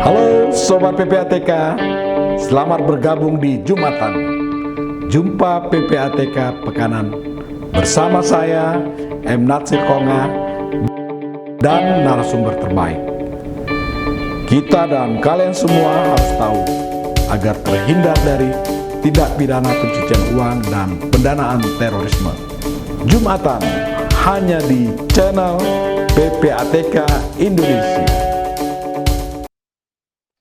Halo Sobat PPATK, selamat bergabung di Jumatan. Jumpa PPATK Pekanan bersama saya M. Natsir Konga dan narasumber terbaik. Kita dan kalian semua harus tahu agar terhindar dari tindak pidana pencucian uang dan pendanaan terorisme. Jumatan hanya di channel PPATK Indonesia.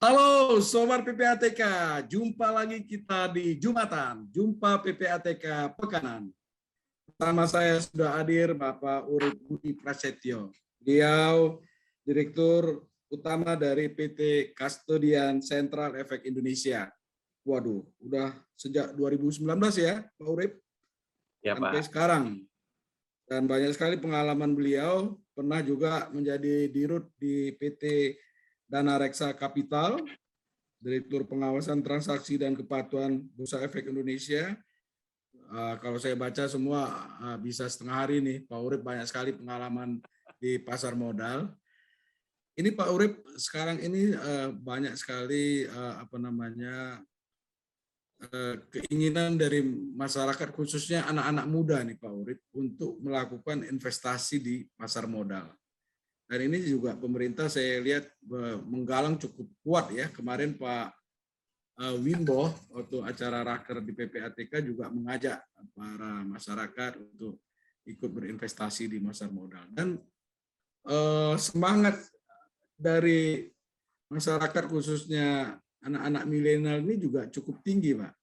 Halo Sobat PPATK, jumpa lagi kita di Jumatan, Jumpa PPATK Pekanan. Bersama saya sudah hadir Bapak Urip Budi Prasetyo. Beliau Direktur Utama dari PT Custodian Central Efek Indonesia. Waduh, udah sejak 2019 ya Pak Urip? Ya, sampai Pak. Sekarang. Dan banyak sekali pengalaman beliau, pernah juga menjadi dirut di PT Dana Reksa Kapital, Direktur Pengawasan Transaksi dan Kepatuhan Bursa Efek Indonesia. Kalau saya baca semua bisa setengah hari nih, Pak Urip banyak sekali pengalaman di pasar modal. Ini Pak Urip sekarang ini banyak sekali keinginan dari masyarakat khususnya anak-anak muda nih Pak Urip untuk melakukan investasi di pasar modal. Dan ini juga pemerintah saya lihat menggalang cukup kuat ya. Kemarin Pak Wimbo waktu acara raker di PPATK juga mengajak para masyarakat untuk ikut berinvestasi di pasar modal. Dan semangat dari masyarakat khususnya anak-anak milenial ini juga cukup tinggi, Pak.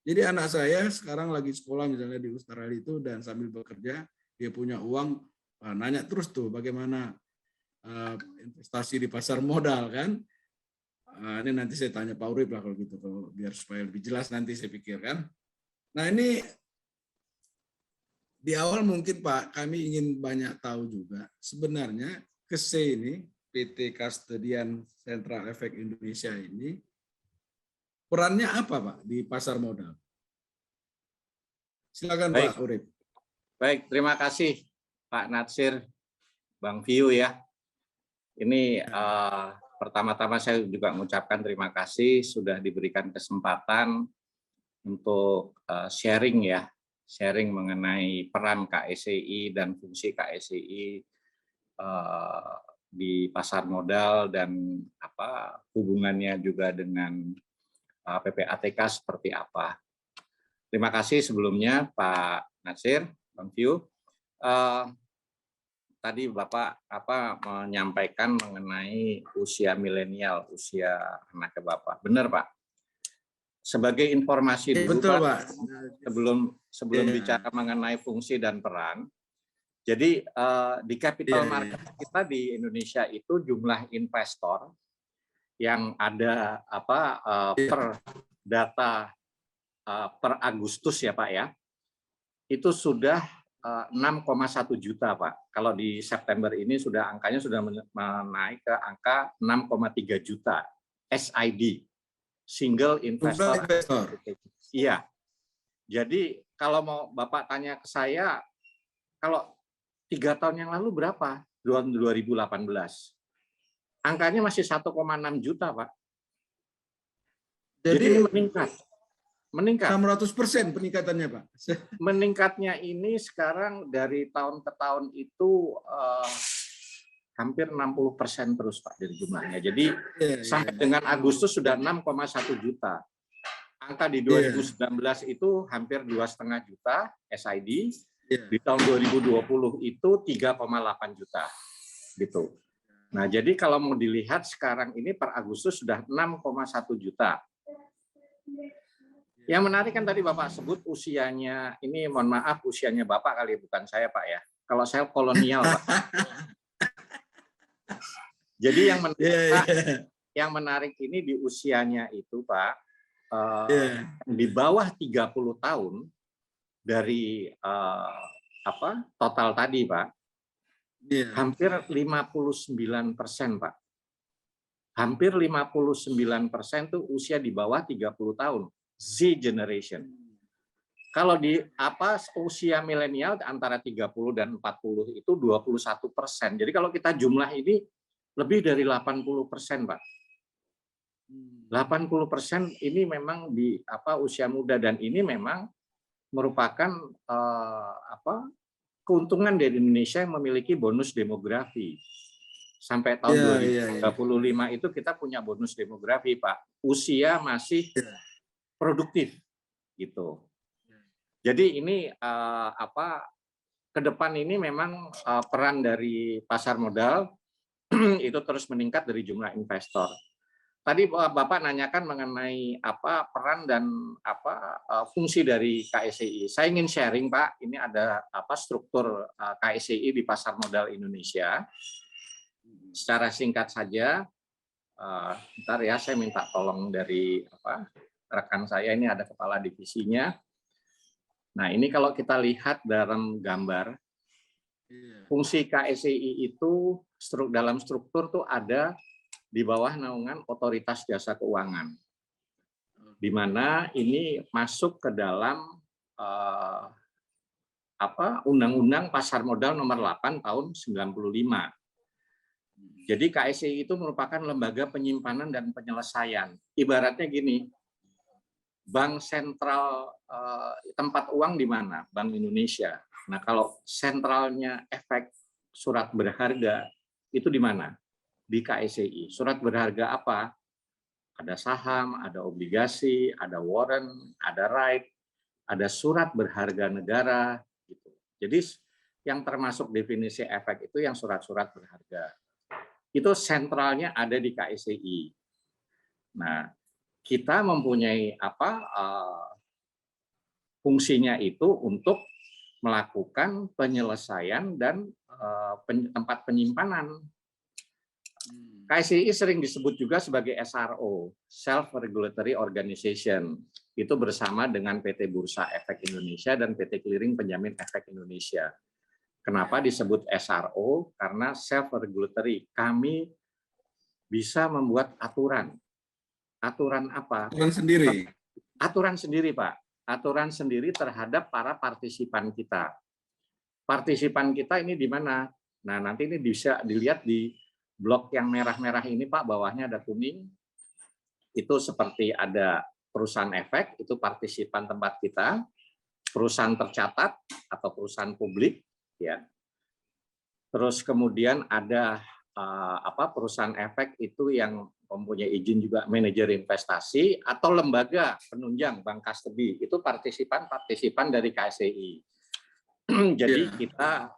Jadi anak saya sekarang lagi sekolah misalnya di Australia itu dan sambil bekerja, dia punya uang, nanya terus tuh bagaimana investasi di pasar modal kan. Ini nanti saya tanya Pak Urip lah kalau gitu, biar supaya lebih jelas nanti saya pikirkan. Nah ini di awal mungkin Pak, kami ingin banyak tahu juga sebenarnya KESE ini, PT Custodian Central Efek Indonesia ini, perannya apa Pak di pasar modal? Silakan Baik. Pak Urip. Baik, terima kasih Pak Natsir, Bang Viu ya. Ini pertama-tama saya juga mengucapkan terima kasih sudah diberikan kesempatan untuk sharing ya, sharing mengenai peran KSEI dan fungsi KSEI di pasar modal dan hubungannya juga dengan PPATK seperti apa. Terima kasih sebelumnya Pak Natsir, Bang Viu. Tadi Bapak menyampaikan mengenai usia milenial, usia anaknya Bapak. Benar Pak? Sebagai informasi dulu Betul, Pak, sebelum bicara mengenai fungsi dan peran, jadi di capital market kita di Indonesia itu jumlah investor yang ada per data per Agustus ya Pak ya, itu sudah 6,1 juta Pak. Kalau di September ini angkanya sudah menaik ke angka 6,3 juta SID, single investor. Iya. Jadi kalau mau Bapak tanya ke saya, kalau 3 tahun yang lalu berapa? 2018. Angkanya masih 1,6 juta Pak. Jadi ini meningkat. 600% peningkatannya Pak. Meningkatnya ini sekarang dari tahun ke tahun itu hampir 60% terus Pak dari jumlahnya. Jadi sampai dengan Agustus sudah 6,1 juta. Angka di 2019 itu hampir 2,5 juta SID. Di tahun 2020 itu 3,8 juta. Gitu. Nah, jadi kalau mau dilihat sekarang ini per Agustus sudah 6,1 juta. Yang menarik kan tadi Bapak sebut usianya, ini mohon maaf usianya Bapak kali bukan saya Pak ya. Kalau saya kolonial Pak. Jadi yang menarik ini di usianya itu Pak, di bawah 30 tahun dari total tadi Pak, hampir 59% Pak. Hampir 59% itu usia di bawah 30 tahun. Z generation. Kalau di usia milenial antara 30 dan 40 itu 21%. Jadi kalau kita jumlah ini lebih dari 80% Pak. 80% ini memang di usia muda, dan ini memang merupakan keuntungan dari Indonesia yang memiliki bonus demografi. Sampai tahun 2035 itu kita punya bonus demografi, Pak. Usia masih produktif gitu. Jadi ini ke depan ini memang peran dari pasar modal itu terus meningkat dari jumlah investor. Tadi Bapak nanyakan mengenai peran dan fungsi dari KSEI. Saya ingin sharing, Pak. Ini ada struktur KSEI di pasar modal Indonesia. Secara singkat saja, bentar ya, saya minta tolong dari rekan saya, ini ada kepala divisinya. Nah, ini kalau kita lihat dalam gambar, fungsi KSEI itu dalam struktur tuh ada di bawah naungan Otoritas Jasa Keuangan, di mana ini masuk ke dalam Undang-Undang Pasar Modal Nomor 8 tahun 95. Jadi KSEI itu merupakan lembaga penyimpanan dan penyelesaian. Ibaratnya gini, bank sentral tempat uang di mana? Bank Indonesia. Nah, kalau sentralnya efek surat berharga itu di mana? Di KSEI. Surat berharga apa? Ada saham, ada obligasi, ada warrant, ada right, ada surat berharga negara. Gitu. Jadi yang termasuk definisi efek itu yang surat-surat berharga. Itu sentralnya ada di KSEI. Nah, kita mempunyai fungsinya itu untuk melakukan penyelesaian dan tempat penyimpanan. KSEI sering disebut juga sebagai SRO, Self Regulatory Organization. Itu bersama dengan PT Bursa Efek Indonesia dan PT Clearing Penjamin Efek Indonesia. Kenapa disebut SRO? Karena self regulatory. Kami bisa membuat aturan. Aturan apa? Aturan sendiri. Aturan sendiri, Pak. Aturan sendiri terhadap para partisipan kita. Partisipan kita ini di mana? Nah, nanti ini bisa dilihat di blok yang merah-merah ini, Pak. Bawahnya ada kuning. Itu seperti ada perusahaan efek, itu partisipan tempat kita. Perusahaan tercatat atau perusahaan publik. Ya. Terus kemudian ada perusahaan efek itu yang mempunyai izin juga manajer investasi atau lembaga penunjang bank custody, itu partisipan dari KSEI. Jadi kita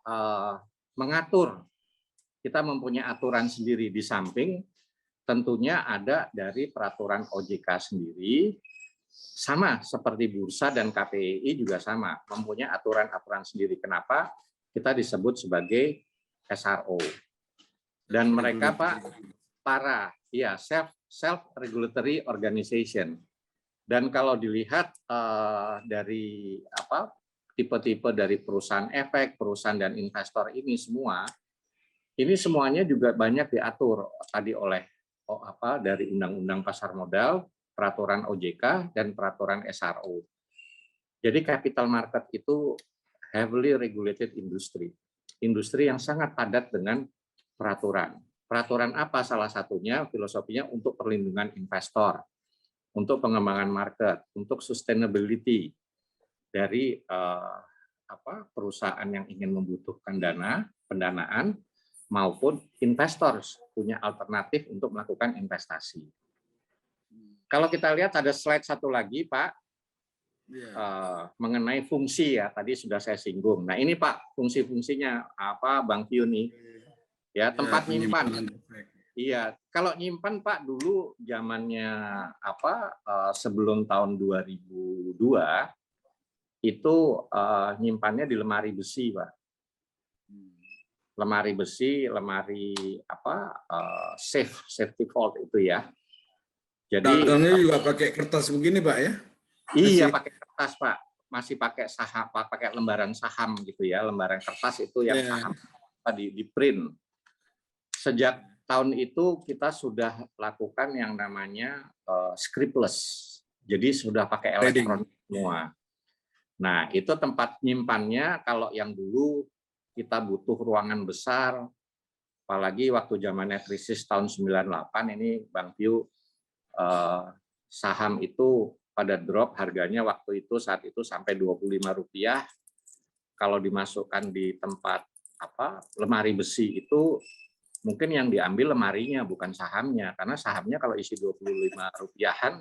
mengatur, kita mempunyai aturan sendiri, di samping tentunya ada dari peraturan OJK sendiri, sama seperti bursa dan KPI juga sama, mempunyai aturan-aturan sendiri. Kenapa? Kita disebut sebagai SRO. Dan mereka, Pak, self regulatory organization. Dan kalau dilihat dari tipe-tipe dari perusahaan efek, perusahaan dan investor ini semuanya juga banyak diatur tadi oleh dari Undang-Undang Pasar Modal, peraturan OJK dan peraturan SRO. Jadi capital market itu heavily regulated industry. Industri yang sangat padat dengan peraturan. Peraturan apa salah satunya? Filosofinya untuk perlindungan investor, untuk pengembangan market, untuk sustainability dari perusahaan yang ingin membutuhkan pendanaan maupun investor punya alternatif untuk melakukan investasi. Kalau kita lihat ada slide satu lagi, Pak, mengenai fungsi ya, tadi sudah saya singgung. Nah ini Pak, fungsi-fungsinya apa, Bang Pio nih? Ya, tempat nyimpan. Iya, kalau nyimpan Pak dulu zamannya sebelum tahun 2002 itu nyimpannya di lemari besi, Pak. Lemari besi, lemari safety vault itu ya. Jadi dalamnya juga pakai kertas begini, Pak ya? Iya, pakai kertas, Pak. Masih pakai saham, pakai lembaran saham gitu ya, lembaran kertas itu yang saham di print. Sejak tahun itu kita sudah lakukan yang namanya scriptless. Jadi sudah pakai elektronik semua. Nah, itu tempat nyimpannya kalau yang dulu kita butuh ruangan besar, apalagi waktu zamannya krisis tahun 98 ini Bang Piu saham itu pada drop harganya waktu itu saat itu sampai Rp25. Kalau dimasukkan di tempat lemari besi itu mungkin yang diambil lemarinya bukan sahamnya, karena sahamnya kalau isi Rp25-an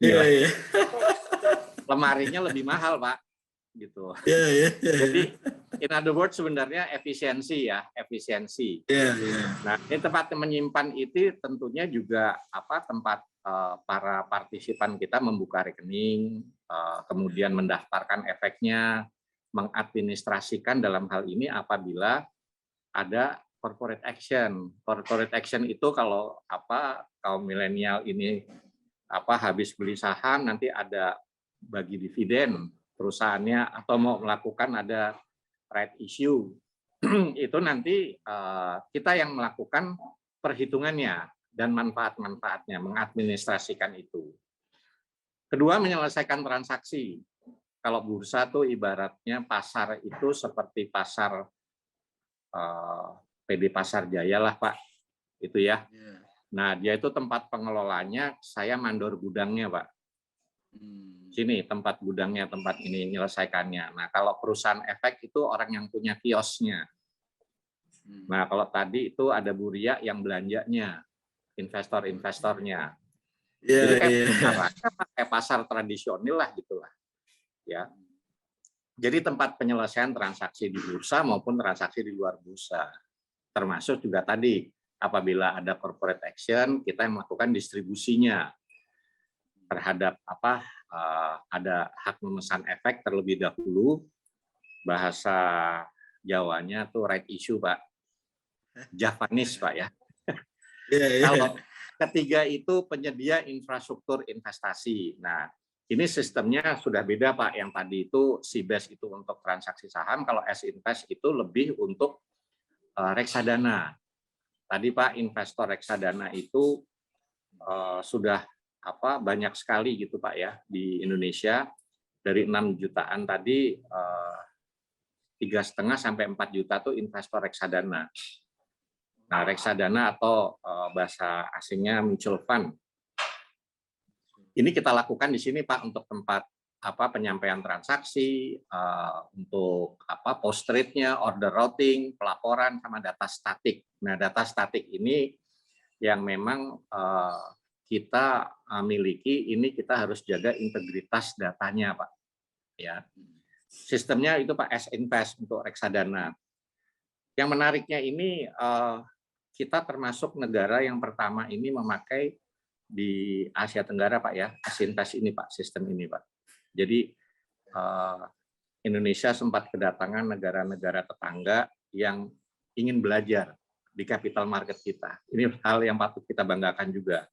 nilai lemarinya lebih mahal, Pak, gitu. Jadi in other words sebenarnya efisiensi. Nah, ini tempat menyimpan itu tentunya juga tempat para partisipan kita membuka rekening, kemudian mendaftarkan efeknya, mengadministrasikan dalam hal ini apabila ada corporate action. Corporate action itu kalau kaum milenial ini habis beli saham nanti ada bagi dividen perusahaannya atau mau melakukan ada right issue. Itu nanti kita yang melakukan perhitungannya dan manfaat-manfaatnya, mengadministrasikan itu. Kedua, menyelesaikan transaksi. Kalau bursa tuh ibaratnya pasar itu seperti pasar PD Pasar Jaya lah, Pak. Itu ya. Nah, dia itu tempat pengelolanya, saya mandor gudangnya, Pak. Sini tempat gudangnya, tempat ini menyelesaikannya. Nah, kalau perusahaan efek itu orang yang punya kiosnya. Nah, kalau tadi itu ada Buria yang belanjanya, investor-investornya. Jadi kayak pasar tradisional lah gitulah. Ya. Jadi tempat penyelesaian transaksi di bursa maupun transaksi di luar bursa. Termasuk juga tadi apabila ada corporate action, kita yang melakukan distribusinya terhadap ada hak memesan efek terlebih dahulu. Bahasa Jawanya tuh right issue, Pak. Javanese, Pak ya. Kalau ketiga itu penyedia infrastruktur investasi. Nah, ini sistemnya sudah beda, Pak. Yang tadi itu SIBES itu untuk transaksi saham, kalau S-Invest itu lebih untuk reksadana. Tadi Pak, investor reksadana itu sudah banyak sekali gitu Pak ya di Indonesia. Dari 6 jutaan tadi 3,5 sampai 4 juta tuh investor reksadana. Nah, reksadana atau bahasa asingnya mutual fund. Ini kita lakukan di sini Pak untuk tempat penyampaian transaksi, untuk post trade-nya, order routing, pelaporan sama data statik. Nah, data statik ini yang memang kita miliki, ini kita harus jaga integritas datanya, Pak. Ya. Sistemnya itu Pak S-Invest untuk reksadana. Yang menariknya ini kita termasuk negara yang pertama ini memakai di Asia Tenggara Pak ya, S-Invest ini Pak, sistem ini Pak. Jadi Indonesia sempat kedatangan negara-negara tetangga yang ingin belajar di capital market kita. Ini hal yang patut kita banggakan juga.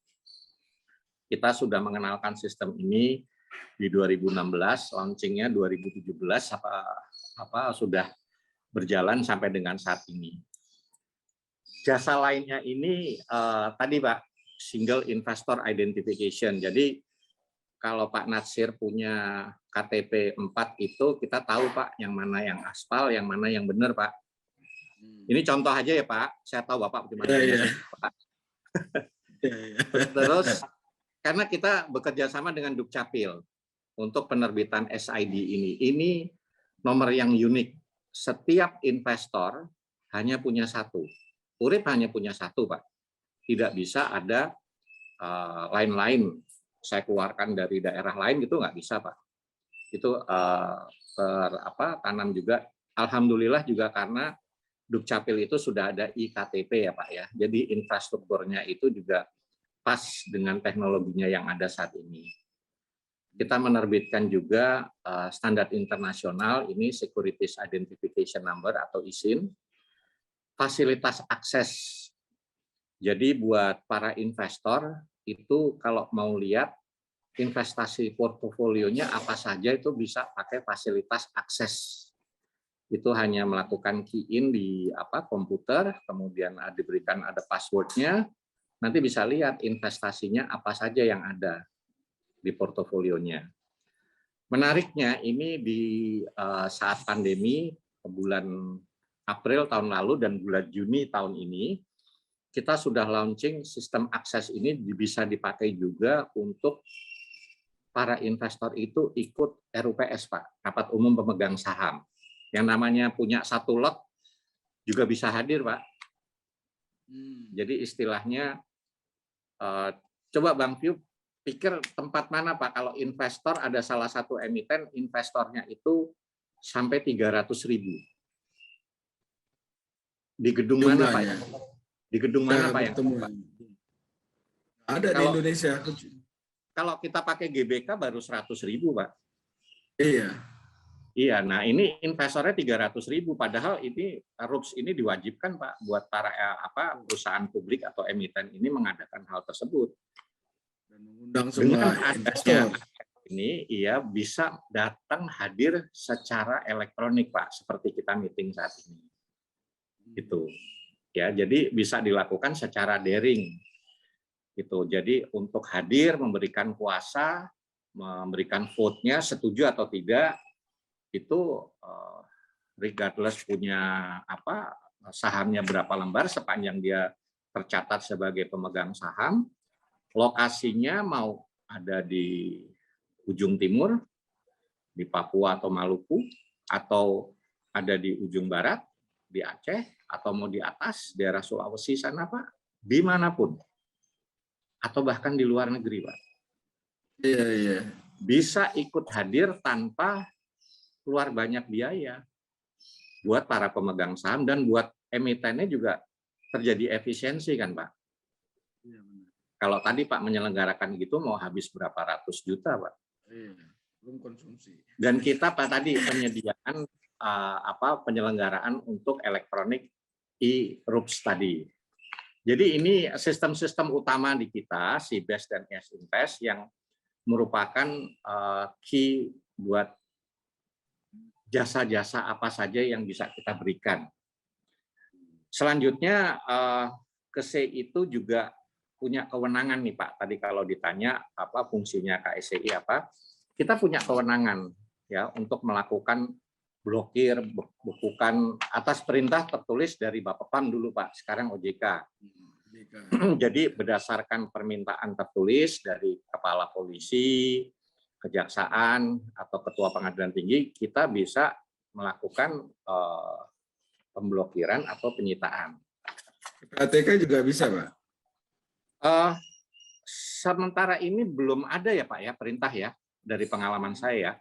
Kita sudah mengenalkan sistem ini di 2016, launchingnya 2017, sudah berjalan sampai dengan saat ini. Jasa lainnya ini tadi Pak, single investor identification. Jadi kalau Pak Natsir punya KTP 4 itu kita tahu Pak yang mana yang aspal, yang mana yang benar Pak. Ini contoh aja ya Pak, saya tahu Bapak bagaimana Pak. Terus karena kita bekerja sama dengan Dukcapil untuk penerbitan SID ini. Ini nomor yang unik. Setiap investor hanya punya satu. Urip hanya punya satu Pak. Tidak bisa ada lain-lain. Saya keluarkan dari daerah lain gitu nggak bisa Pak. Itu tanam juga. Alhamdulillah juga karena Dukcapil itu sudah ada iKTP ya Pak ya. Jadi infrastrukturnya itu juga pas dengan teknologinya yang ada saat ini. Kita menerbitkan juga standar internasional ini Securities Identification Number atau ISIN. Fasilitas akses. Jadi buat para investor itu kalau mau lihat investasi portofolionya apa saja itu bisa pakai fasilitas akses. Itu hanya melakukan key in di komputer, kemudian diberikan ada passwordnya, nanti bisa lihat investasinya apa saja yang ada di portofolionya. Menariknya ini di saat pandemi bulan April tahun lalu dan bulan Juni tahun ini kita sudah launching sistem akses ini bisa dipakai juga untuk para investor itu ikut RUPS, Pak, Rapat Umum Pemegang Saham. Yang namanya punya satu lot juga bisa hadir, Pak. Jadi istilahnya, coba Bang Piu pikir tempat mana, Pak, kalau investor ada salah satu emiten, investornya itu sampai 300.000. Di gedung mana, Pak? Di gedung mana, Pak, yang ada di Indonesia? Kalau kita pakai GBK baru 100.000, Pak. Iya. Iya, nah ini investornya 300.000, padahal ini RUPS ini diwajibkan, Pak, buat para perusahaan publik atau emiten ini mengadakan hal tersebut. Dan mengundang semua investor. Ini ia bisa datang hadir secara elektronik, Pak, seperti kita meeting saat ini. Gitu. Ya, jadi bisa dilakukan secara daring. Gitu. Jadi untuk hadir, memberikan kuasa, memberikan vote-nya setuju atau tidak, itu regardless punya sahamnya berapa lembar, sepanjang dia tercatat sebagai pemegang saham, lokasinya mau ada di ujung timur, di Papua atau Maluku, atau ada di ujung barat, di Aceh, atau mau di atas, daerah Sulawesi sana, Pak, dimanapun. Atau bahkan di luar negeri, Pak. Iya, iya. Bisa ikut hadir tanpa keluar banyak biaya buat para pemegang saham dan buat emitennya juga terjadi efisiensi kan, Pak. Iya, benar. Kalau tadi Pak menyelenggarakan gitu mau habis berapa ratus juta, Pak. Iya, belum konsumsi. Dan kita Pak tadi penyediaan penyelenggaraan untuk elektronik e-RUPS tadi. Jadi ini sistem-sistem utama di kita, CBES dan YesInvest yang merupakan key buat jasa-jasa apa saja yang bisa kita berikan. Selanjutnya, KSEI itu juga punya kewenangan nih Pak. Tadi kalau ditanya apa fungsinya KSEI apa, kita punya kewenangan ya untuk melakukan blokir, bekukan atas perintah tertulis dari Bapak PAM dulu Pak, sekarang OJK. Jadi berdasarkan permintaan tertulis dari Kepala Polisi, Kejaksaan atau Ketua Pengadilan Tinggi, kita bisa melakukan pemblokiran atau penyitaan. PPATK juga bisa, Pak? Sementara ini belum ada ya Pak ya perintah ya dari pengalaman saya.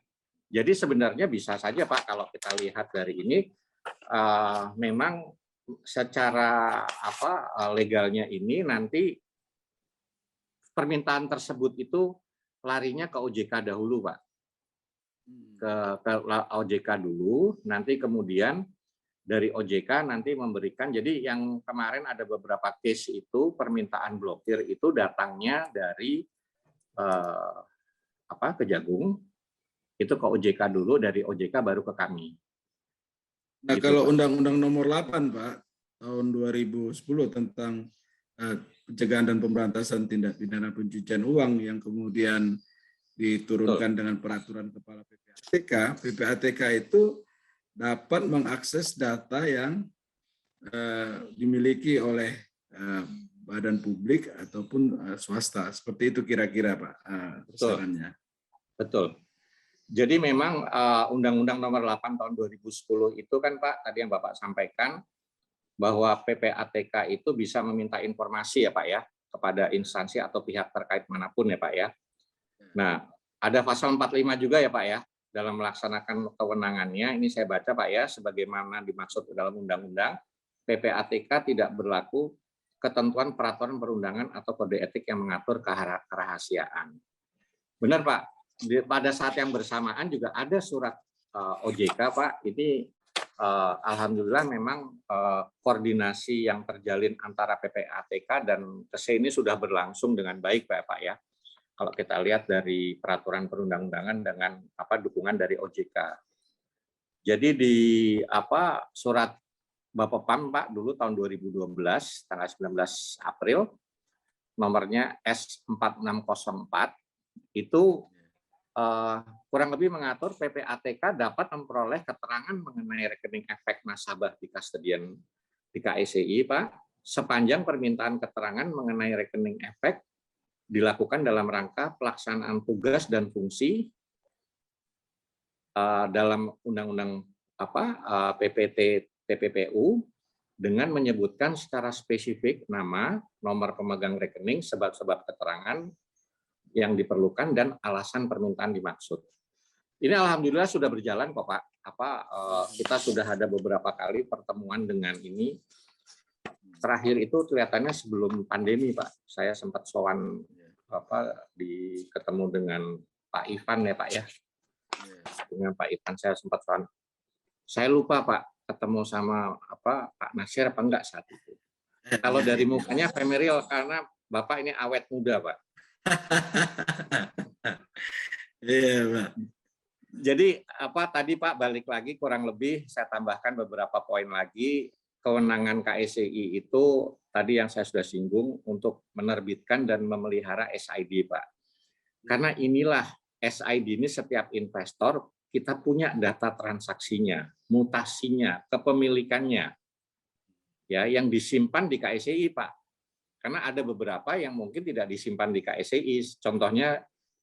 Jadi sebenarnya bisa saja Pak kalau kita lihat dari ini memang secara legalnya ini nanti permintaan tersebut itu larinya ke OJK dahulu, Pak. Ke OJK dulu, nanti kemudian dari OJK nanti memberikan, jadi yang kemarin ada beberapa case itu, permintaan blokir itu datangnya dari Kejagung, itu ke OJK dulu, dari OJK baru ke kami. Nah, gitu, kalau Undang-Undang Nomor 8, Pak, tahun 2010 tentang pencegahan dan pemberantasan tindak pidana pencucian uang yang kemudian diturunkan dengan peraturan Kepala PPATK, PPATK itu dapat mengakses data yang dimiliki oleh badan publik ataupun swasta. Seperti itu kira-kira Pak sarannya. Betul. Jadi memang Undang-Undang Nomor 8 tahun 2010 itu kan Pak, tadi yang Bapak sampaikan, bahwa PPATK itu bisa meminta informasi ya Pak ya, kepada instansi atau pihak terkait manapun ya Pak ya. Nah, ada pasal 45 juga ya Pak ya, dalam melaksanakan kewenangannya, ini saya baca Pak ya, sebagaimana dimaksud dalam undang-undang, PPATK tidak berlaku ketentuan peraturan perundangan atau kode etik yang mengatur kerahasiaan. Benar Pak, pada saat yang bersamaan juga ada surat OJK Pak, ini alhamdulillah memang koordinasi yang terjalin antara PPATK dan KSEI ini sudah berlangsung dengan baik Pak ya. Kalau kita lihat dari peraturan perundang-undangan dengan dukungan dari OJK. Jadi di surat Bapak PAM Pak dulu tahun 2012 tanggal 19 April nomornya S4604 itu kurang lebih mengatur PPATK dapat memperoleh keterangan mengenai rekening efek nasabah di kustodian di KSEI Pak sepanjang permintaan keterangan mengenai rekening efek dilakukan dalam rangka pelaksanaan tugas dan fungsi dalam undang-undang PPT TPPU dengan menyebutkan secara spesifik nama, nomor pemegang rekening, sebab-sebab keterangan yang diperlukan dan alasan permintaan dimaksud. Ini alhamdulillah sudah berjalan kok Pak. Kita sudah ada beberapa kali pertemuan dengan ini. Terakhir itu kelihatannya sebelum pandemi Pak. Saya sempat sowan ketemu dengan Pak Ivan ya Pak ya. Dengan Pak Ivan saya sempat sowan. Saya lupa Pak ketemu sama Pak Nasir apa enggak saat itu. Kalau dari mukanya familiar karena Bapak ini awet muda Pak. Iya Pak. Jadi tadi Pak balik lagi kurang lebih saya tambahkan beberapa poin lagi. Kewenangan KSEI itu tadi yang saya sudah singgung untuk menerbitkan dan memelihara SID Pak. Karena inilah SID ini setiap investor kita punya data transaksinya, mutasinya, kepemilikannya, ya yang disimpan di KSEI Pak. Karena ada beberapa yang mungkin tidak disimpan di KSEI. Contohnya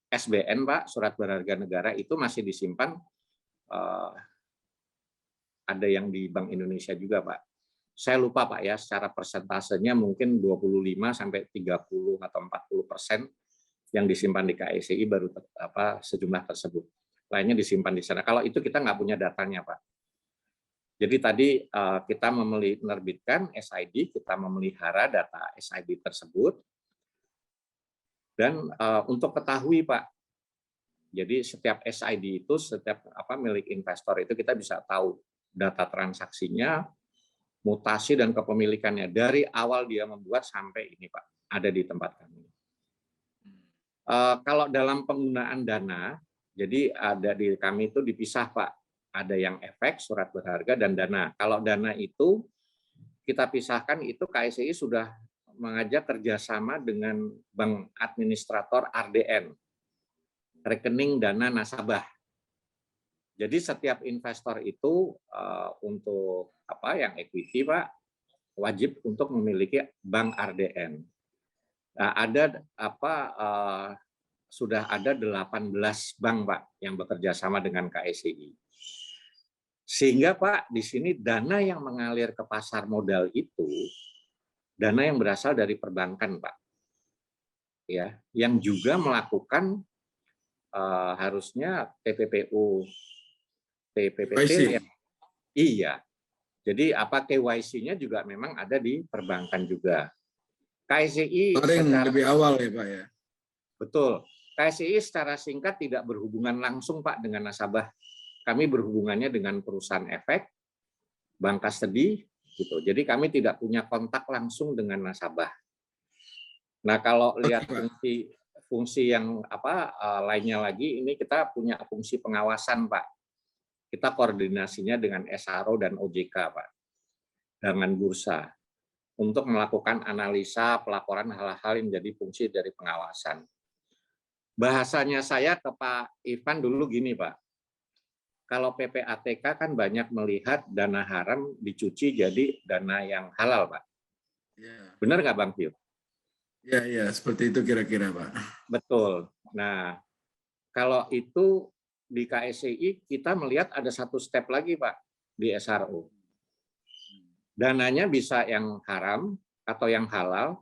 SBN Pak, surat berharga negara itu masih disimpan. Ada yang di Bank Indonesia juga Pak. Saya lupa Pak ya, secara persentasenya mungkin 25 sampai 30 atau 40% yang disimpan di KSEI baru sejumlah tersebut. Lainnya disimpan di sana. Kalau itu kita nggak punya datanya, Pak. Jadi tadi kita menerbitkan SID, kita memelihara data SID tersebut. Dan untuk ketahui, Pak, jadi setiap SID itu, setiap milik investor itu kita bisa tahu data transaksinya, mutasi dan kepemilikannya dari awal dia membuat sampai ini, Pak, ada di tempat kami. Kalau dalam penggunaan dana, jadi ada di kami itu dipisah Pak, ada yang efek, surat berharga, dan dana. Kalau dana itu kita pisahkan itu KSEI sudah mengajak kerjasama dengan bank administrator RDN, rekening dana nasabah. Jadi setiap investor itu untuk yang equity Pak, wajib untuk memiliki bank RDN. Nah, ada sudah ada 18 bank Pak yang bekerja sama dengan KSEI. Sehingga Pak di sini dana yang mengalir ke pasar modal itu dana yang berasal dari perbankan Pak. Ya, yang juga melakukan harusnya TPPU TPPT ya. Iya. Jadi KYC-nya juga memang ada di perbankan juga. KSEI lebih awal ya Pak ya. Betul. KSEI secara singkat tidak berhubungan langsung Pak dengan nasabah. Kami berhubungannya dengan perusahaan efek, bank custody, gitu. Jadi kami tidak punya kontak langsung dengan nasabah. Nah kalau lihat fungsi yang lainnya lagi, ini kita punya fungsi pengawasan Pak. Kita koordinasinya dengan SRO dan OJK Pak, dengan bursa untuk melakukan analisa pelaporan hal-hal yang menjadi fungsi dari pengawasan. Bahasanya saya ke Pak Ivan dulu gini Pak, kalau PPATK kan banyak melihat dana haram dicuci jadi dana yang halal Pak. Ya. Benar nggak Bang Pio? Ya, seperti itu kira-kira Pak. Betul. Nah, kalau itu di KSEI kita melihat ada satu step lagi Pak di SRO. Dananya bisa yang haram atau yang halal,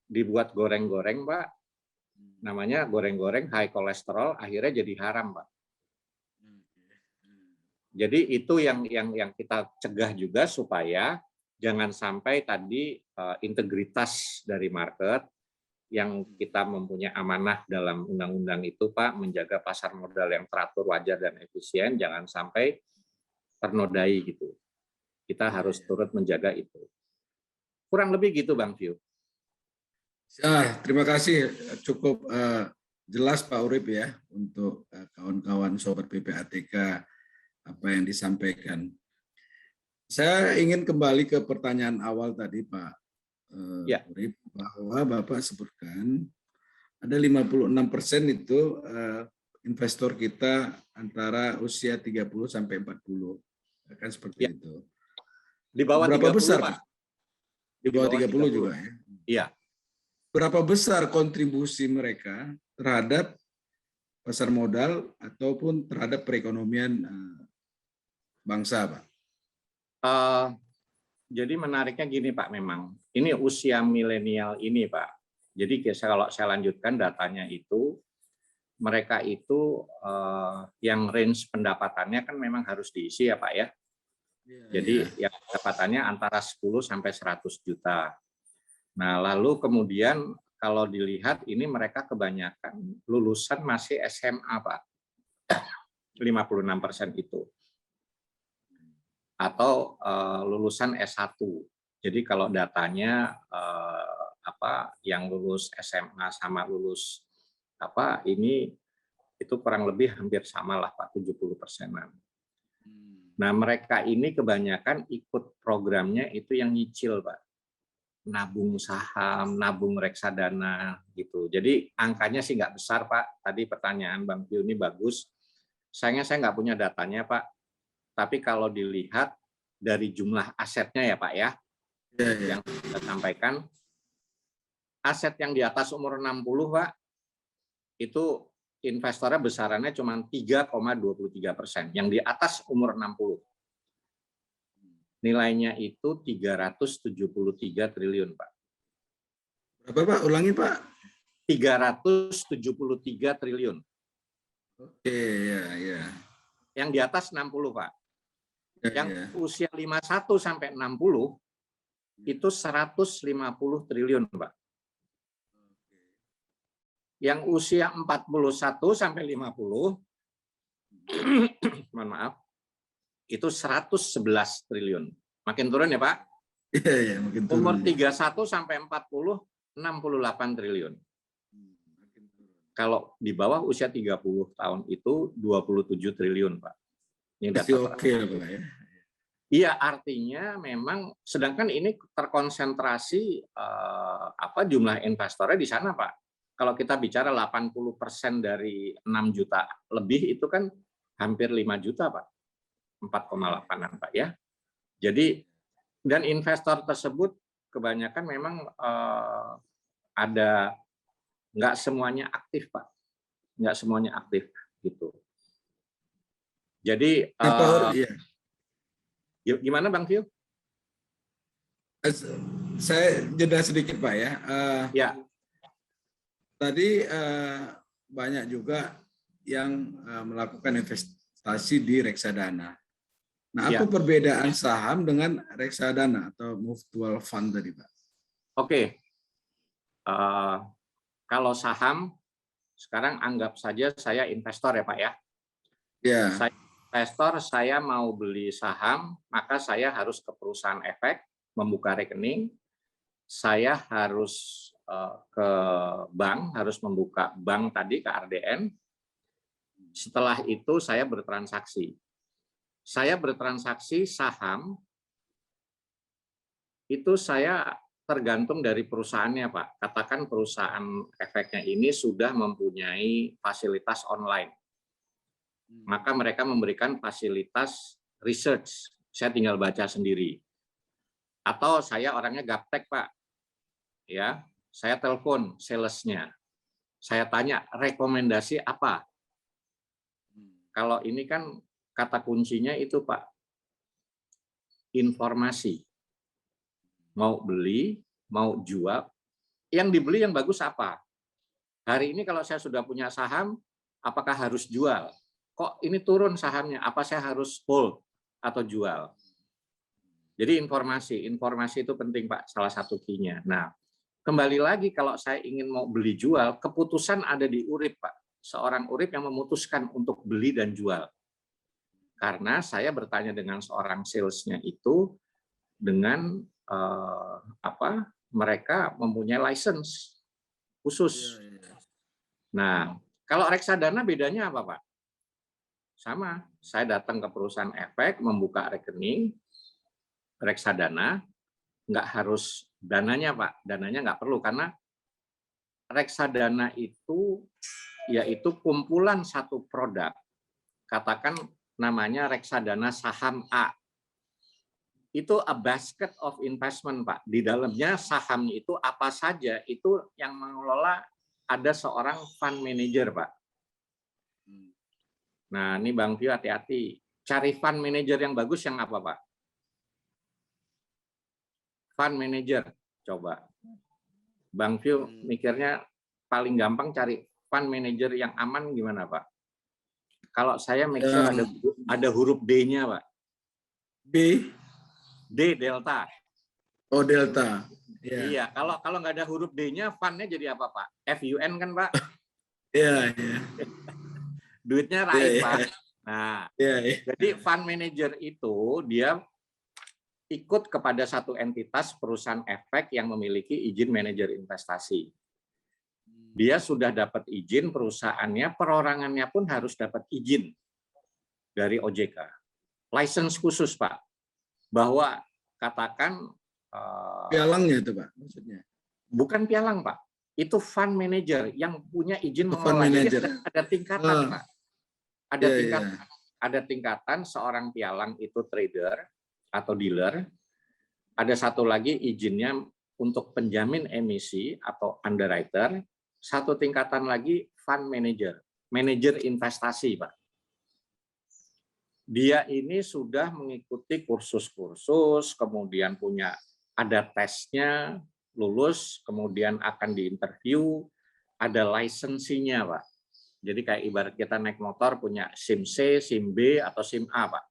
dibuat goreng-goreng Pak, namanya goreng-goreng high kolesterol, akhirnya jadi haram Pak. Jadi itu yang kita cegah juga supaya jangan sampai tadi integritas dari market yang kita mempunyai amanah dalam undang-undang itu Pak, menjaga pasar modal yang teratur, wajar dan efisien, jangan sampai ternodai gitu. Kita harus turut menjaga itu. Kurang lebih gitu Bang View. Terima kasih, cukup jelas Pak Urip ya untuk kawan-kawan Sobat PPATK apa yang disampaikan. Saya ingin kembali ke pertanyaan awal tadi Pak Urip, bahwa Bapak sebutkan ada 56% itu investor kita antara usia 30 sampai 40. Kan seperti itu. Di bawah berapa 30, besar Pak? Di bawah 30 juga ya. Iya. Berapa besar kontribusi mereka terhadap pasar modal ataupun terhadap perekonomian bangsa, Pak? Jadi menariknya gini Pak, memang ini usia milenial ini Pak. Jadi kalau saya lanjutkan datanya itu, mereka itu yang range pendapatannya kan memang harus diisi ya Pak ya. Jadi yang pendapatannya antara 10 sampai 100 juta. Nah lalu kemudian kalau dilihat ini mereka kebanyakan lulusan masih SMA Pak, 56% itu. Atau lulusan S1. Jadi kalau datanya yang lulus SMA sama lulus ini itu kurang lebih hampir sama lah Pak, 70%-an. Nah mereka ini kebanyakan ikut programnya itu yang nyicil Pak, nabung saham, nabung reksadana gitu. Jadi angkanya sih nggak besar Pak. Tadi pertanyaan Bang Pio ini bagus. Sayangnya saya nggak punya datanya Pak. Tapi kalau dilihat dari jumlah asetnya ya Pak ya, yang kita sampaikan, aset yang di atas umur 60 Pak, itu investornya besarannya cuma 3,23%. Yang di atas umur 60. Nilainya itu 373 triliun Pak. Berapa Pak? Ulangi Pak. 373 triliun. Oke, ya. Yang di atas 60 Pak. Yang usia 51 sampai 60 itu 150 triliun, Pak. Yang usia 41 sampai 50 mohon maaf, itu 111 triliun. Makin turun ya, Pak? Iya, makin turun. Umur 31 sampai 40 68 triliun. Kalau di bawah usia 30 tahun itu 27 triliun, Pak. Masih oke Pak ya. Iya, artinya memang sedangkan ini terkonsentrasi jumlah investornya di sana, Pak. Kalau kita bicara 80% dari 6 juta lebih itu kan hampir 5 juta, Pak. 4,8-an, Pak ya. Jadi dan investor tersebut kebanyakan memang ada nggak semuanya aktif, Pak. Nggak semuanya aktif gitu. Jadi gimana Bang Fio? Saya jeda sedikit Pak ya. Ya. Tadi banyak juga yang melakukan investasi di reksadana. Nah, apa perbedaan saham dengan reksadana atau mutual fund tadi Pak? Oke. Kalau saham, sekarang anggap saja saya investor ya Pak ya. Ya. Saya investor, saya mau beli saham, maka saya harus ke perusahaan efek, membuka rekening, saya harus ke bank, harus membuka bank tadi ke RDN. Setelah itu saya bertransaksi. Saya bertransaksi saham, itu saya tergantung dari perusahaannya Pak. Katakan perusahaan efeknya ini sudah mempunyai fasilitas online. Maka mereka memberikan fasilitas research. Saya tinggal baca sendiri. Atau saya orangnya gaptek Pak. Ya, saya telepon salesnya. Saya tanya rekomendasi apa. Kalau ini kan kata kuncinya itu Pak, informasi. Mau beli, mau jual, yang dibeli yang bagus apa? Hari ini kalau saya sudah punya saham, apakah harus jual? Kok ini turun sahamnya? Apa saya harus hold atau jual? Jadi informasi itu penting Pak, salah satu key-nya. Nah, kembali lagi kalau saya ingin mau beli jual, keputusan ada di Urip Pak. Seorang Urip yang memutuskan untuk beli dan jual. Karena saya bertanya dengan seorang salesnya itu dengan mereka mempunyai license khusus. Nah, kalau reksadana bedanya apa Pak? Sama, saya datang ke perusahaan efek, membuka rekening, reksadana, nggak harus dananya Pak, dananya nggak perlu, karena reksadana itu yaitu kumpulan satu produk, katakan namanya reksadana saham A. itu a basket of investment, Pak. Di dalamnya sahamnya itu apa saja, itu yang mengelola ada seorang fund manager, Pak. Nah, ini Bang Vio hati-hati. Cari fund manager yang bagus yang apa, Pak? Fund manager, coba. Bang Vio mikirnya paling gampang cari fund manager yang aman gimana, Pak? Kalau saya make sure ada huruf D-nya, Pak. B. D, Delta. Oh, Delta. Yeah. Iya, kalau nggak ada huruf D-nya, fund-nya jadi apa, Pak? FUN kan, Pak? Iya, iya. Duitnya raib, Pak. Nah, jadi fund manager itu dia ikut kepada satu entitas perusahaan efek yang memiliki izin manajer investasi. Dia sudah dapat izin perusahaannya, perorangannya pun harus dapat izin dari OJK. License khusus, Pak. Bahwa katakan pialangnya itu, Pak, maksudnya. Bukan pialang, Pak. Itu fund manager yang punya izin mengelola. Jadi ada tingkatan, Pak. Ada tingkatan seorang pialang itu trader atau dealer. Ada satu lagi izinnya untuk penjamin emisi atau underwriter. Satu tingkatan lagi fund manager, manajer investasi, Pak. Dia ini sudah mengikuti kursus-kursus, kemudian ada tesnya, lulus, kemudian akan diinterview, ada lisensinya, Pak. Jadi kayak ibarat kita naik motor punya SIM C, SIM B, atau SIM A, Pak.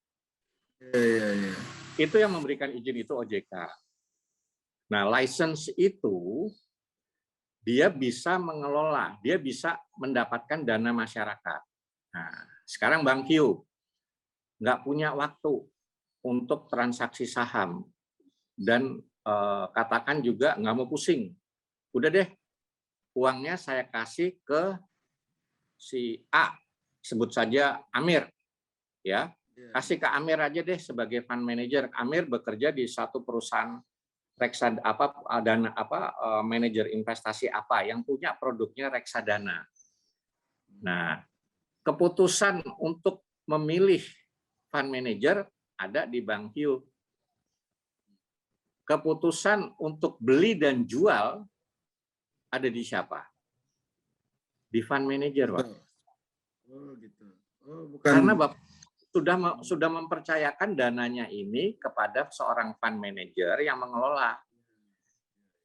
Iya. Itu yang memberikan izin itu OJK. Nah, license itu dia bisa mengelola, dia bisa mendapatkan dana masyarakat. Nah, sekarang Bang Q nggak punya waktu untuk transaksi saham dan katakan juga nggak mau pusing. Udah deh, uangnya saya kasih ke si A, sebut saja Amir, ya. Kasih ke Amir aja deh sebagai fund manager. Amir bekerja di satu perusahaan manajer investasi apa yang punya produknya reksadana. Nah, keputusan untuk memilih fund manager ada di Bang Q. Keputusan untuk beli dan jual ada di siapa? Di fund manager, Pak. Oh, gitu. Oh, bukan. Karena Bapak sudah mempercayakan dananya ini kepada seorang fund manager yang mengelola.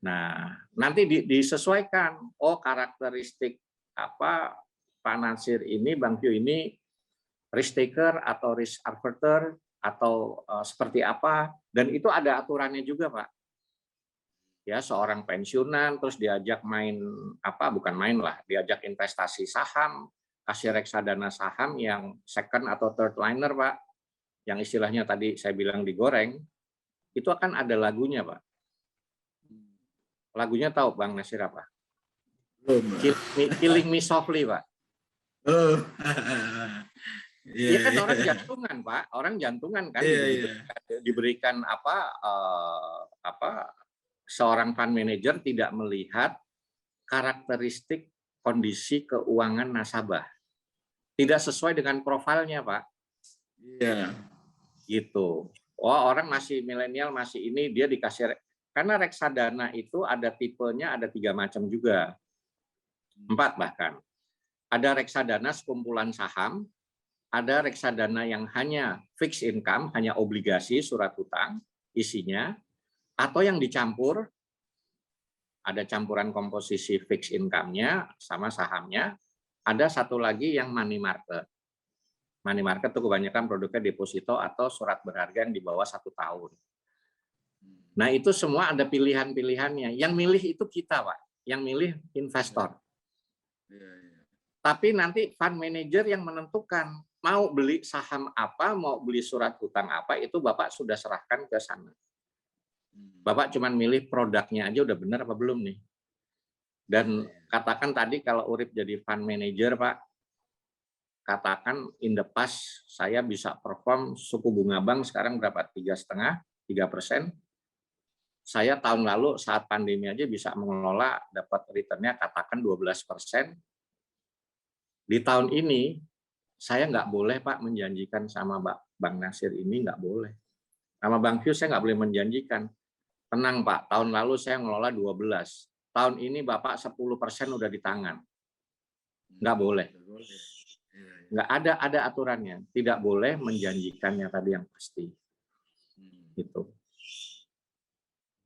Nah, nanti disesuaikan. Oh, karakteristik apa Pak Nasir ini, Bang Q ini risk taker atau risk averter atau seperti apa, dan itu ada aturannya juga, Pak. Ya, seorang pensiunan terus diajak main bukan main lah, diajak investasi saham, kasih reksadana saham yang second atau third liner, Pak. Yang istilahnya tadi saya bilang digoreng, itu akan ada lagunya, Pak. Lagunya tahu Bang Nasir apa? Killing Me Softly, Pak. Oh. Iya kan orang jantungan, Pak. Orang jantungan kan diberikan seorang fund manager tidak melihat karakteristik kondisi keuangan nasabah. Tidak sesuai dengan profilnya, Pak. Iya. Gitu. Oh, orang masih milenial, masih ini dia dikasih karena reksadana itu ada tipenya, ada 3 macam juga. 4 bahkan. Ada reksadana sekumpulan saham, ada reksadana yang hanya fixed income, hanya obligasi, surat hutang, isinya, atau yang dicampur, ada campuran komposisi fixed income-nya sama sahamnya, ada satu lagi yang money market. Money market itu kebanyakan produknya deposito atau surat berharga yang di bawah 1 tahun. Nah, itu semua ada pilihan-pilihannya. Yang milih itu kita, Pak. Yang milih investor. Tapi nanti fund manager yang menentukan mau beli saham apa, mau beli surat hutang apa, itu Bapak sudah serahkan ke sana. Bapak cuma milih produknya aja udah benar apa belum nih. Dan katakan tadi kalau Urip jadi fund manager, Pak, katakan in the past saya bisa perform suku bunga bank sekarang berapa? 3,5%. Saya tahun lalu saat pandemi aja bisa mengelola dapat returnnya katakan 12%. Di tahun ini, saya nggak boleh, Pak, menjanjikan sama Bang Nasir ini, nggak boleh. Sama Bang Fyu saya nggak boleh menjanjikan. Tenang Pak, tahun lalu saya ngelola 12. Tahun ini Bapak 10% udah di tangan. Nggak boleh. Nggak ada aturannya. Tidak boleh menjanjikannya tadi yang pasti. Gitu.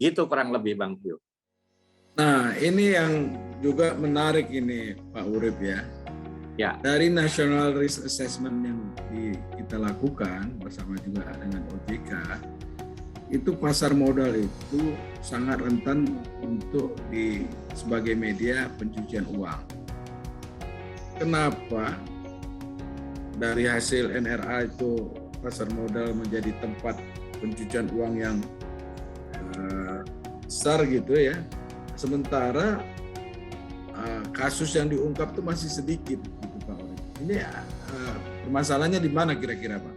Gitu kurang lebih Bang Fyu. Nah, ini yang juga menarik ini Pak Urip ya. Ya. Dari National Risk Assessment yang kita lakukan bersama juga dengan OJK, itu pasar modal itu sangat rentan untuk sebagai media pencucian uang. Kenapa? Dari hasil NRA itu pasar modal menjadi tempat pencucian uang yang besar gitu ya. Sementara kasus yang diungkap itu masih sedikit gitu Pak Urip. Ini permasalahannya di mana kira-kira Pak?